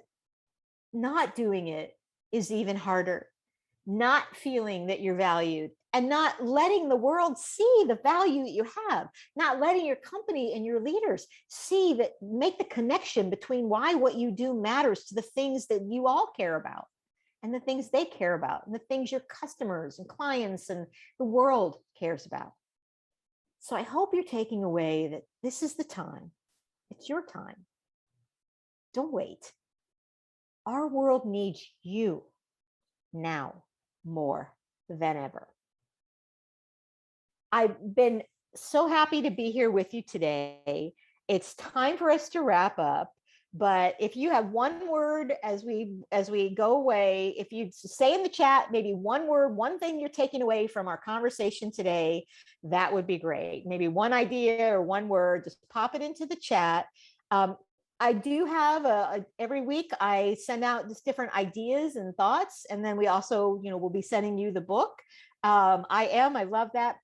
not doing it is even harder. Not feeling that you're valued and not letting the world see the value that you have, not letting your company and your leaders see that, make the connection between why what you do matters to the things that you all care about and the things they care about and the things your customers and clients and the world cares about. So I hope you're taking away that this is the time. It's your time. Don't wait. Our world needs you now more than ever. I've been so happy to be here with you today. It's time for us to wrap up. But if you have one word as we go away, if you say in the chat, maybe one word, one thing you're taking away from our conversation today, that would be great. Maybe one idea or one word, just pop it into the chat. I do have every week I send out just different ideas and thoughts. And then we also, we'll be sending you the book. I love that.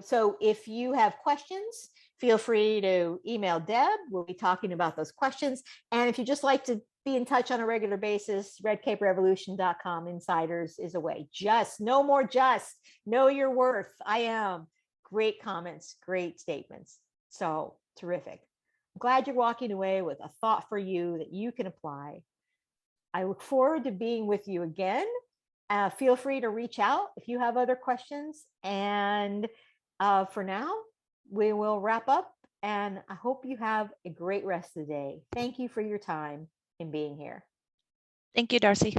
So if you have questions, feel free to email Deb. We'll be talking about those questions. And if you just like to be in touch on a regular basis, redcaperevolution.com insiders is a way. No more know your worth. I am. Great comments, great statements. So terrific. glad you're walking away with a thought for you that you can apply. I look forward to being with you again. Feel free to reach out if you have other questions. And for now, we will wrap up. And I hope you have a great rest of the day. Thank you for your time in being here. Thank you, Darcy.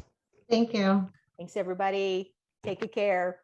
Thank you. Thanks, everybody. Take good care.